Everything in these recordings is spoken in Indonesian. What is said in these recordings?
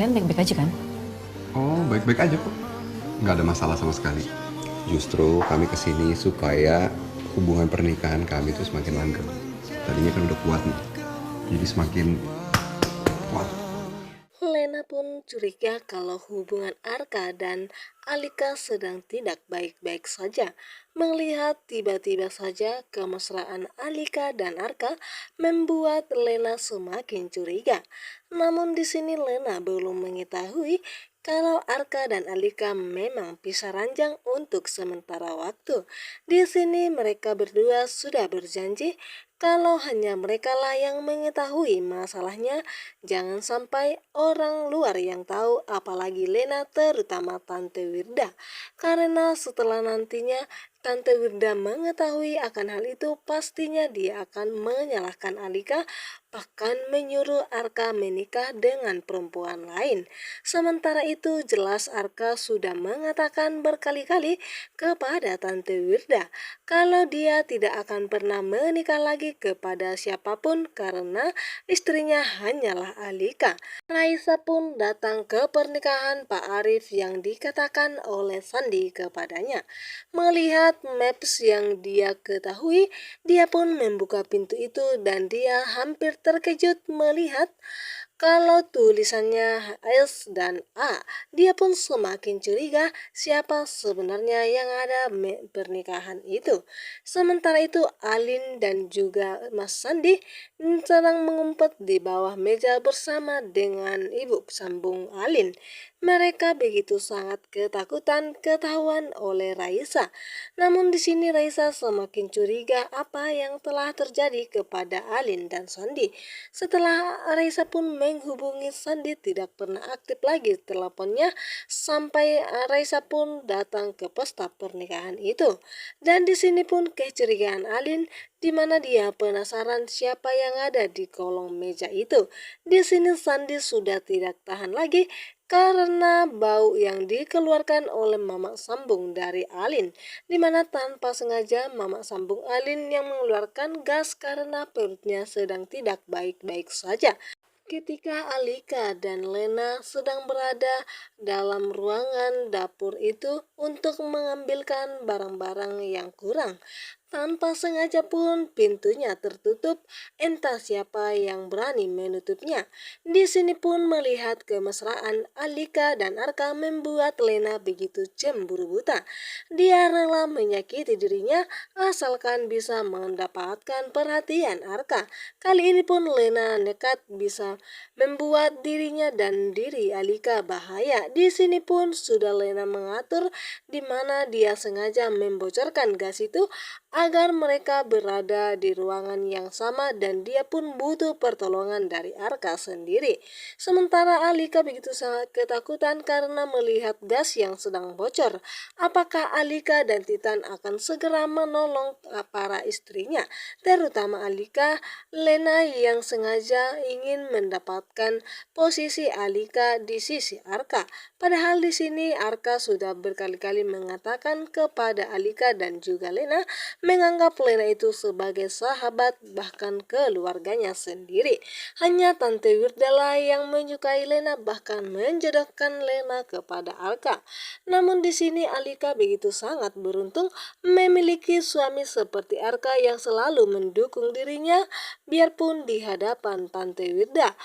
Kalian baik-baik aja kan? Oh, baik-baik aja kok. Nggak ada masalah sama sekali. Justru kami kesini supaya hubungan pernikahan kami itu semakin langgeng. Tadinya kan udah kuat nih, jadi semakin kuat. Lena pun curiga kalau hubungan Arka dan Alika sedang tidak baik-baik saja. Melihat tiba-tiba saja kemesraan Alika dan Arka membuat Lena semakin curiga. Namun di sini Lena belum mengetahui kalau Arka dan Alika memang pisah ranjang untuk sementara waktu. Di sini mereka berdua sudah berjanji kalau hanya merekalah yang mengetahui masalahnya, jangan sampai orang luar yang tahu, apalagi Lena terutama Tante Wirda. Karena setelah nantinya Tante Wirda mengetahui akan hal itu, pastinya dia akan menyalahkan Alika, bahkan menyuruh Arka menikah dengan perempuan lain. Sementara itu jelas Arka sudah mengatakan berkali-kali kepada Tante Wirda kalau dia tidak akan pernah menikah lagi kepada siapapun karena istrinya hanyalah Alika. Raisa pun datang ke pernikahan Pak Arif yang dikatakan oleh Sandi kepadanya. Melihat maps yang dia ketahui, dia pun membuka pintu itu dan dia hampir terkejut melihat kalau tulisannya S dan A. Dia pun semakin curiga siapa sebenarnya yang ada pernikahan itu. Sementara itu Alin dan juga Mas Sandi sedang mengumpet di bawah meja bersama dengan ibu sambung Alin. Mereka begitu sangat ketakutan ketahuan oleh Raisa. Namun di sini Raisa semakin curiga apa yang telah terjadi kepada Alin dan Sandi. Setelah Raisa pun menghubungi Sandi tidak pernah aktif lagi teleponnya sampai Raisa pun datang ke pesta pernikahan itu. Dan di sini pun kecurigaan Alin di mana dia penasaran siapa yang ada di kolong meja itu. Di sini Sandi sudah tidak tahan lagi karena bau yang dikeluarkan oleh Mamak Sambung dari Alin, di mana tanpa sengaja Mamak Sambung Alin yang mengeluarkan gas karena perutnya sedang tidak baik-baik saja. Ketika Alika dan Lena sedang berada dalam ruangan dapur itu untuk mengambilkan barang-barang yang kurang, tanpa sengaja pun pintunya tertutup, entah siapa yang berani menutupnya. Di sini pun melihat kemesraan Alika dan Arka membuat Lena begitu cemburu buta. Dia rela menyakiti dirinya asalkan bisa mendapatkan perhatian Arka. Kali ini pun Lena nekat bisa membuat dirinya dan diri Alika bahaya. Di sini pun sudah Lena mengatur di mana dia sengaja membocorkan gas itu agar mereka berada di ruangan yang sama dan dia pun butuh pertolongan dari Arka sendiri. Sementara Alika begitu sangat ketakutan karena melihat gas yang sedang bocor. Apakah Alika dan Titan akan segera menolong para istrinya? Terutama Alika, Lena yang sengaja ingin mendapatkan posisi Alika di sisi Arka. Padahal di sini Arka sudah berkali-kali mengatakan kepada Alika dan juga Lena menganggap Lena itu sebagai sahabat bahkan keluarganya sendiri. Hanya Tante Wirdala yang menyukai Lena bahkan menjodohkan Lena kepada Alka. Namun di sini Alika begitu sangat beruntung memiliki suami seperti Arka yang selalu mendukung dirinya biarpun di hadapan Tante Wirda.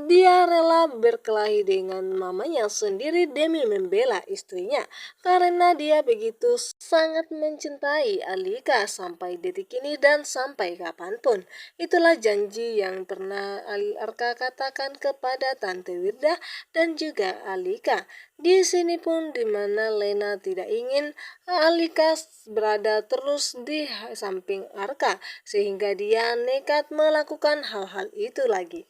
Dia rela berkelahi dengan mamanya sendiri demi membela istrinya karena dia begitu sangat mencintai Alika sampai detik ini dan sampai kapanpun. Itulah janji yang pernah Arka katakan kepada Tante Wirda dan juga Alika. Di sini pun dimana Lena tidak ingin Alika berada terus di samping Arka sehingga dia nekat melakukan hal-hal itu lagi.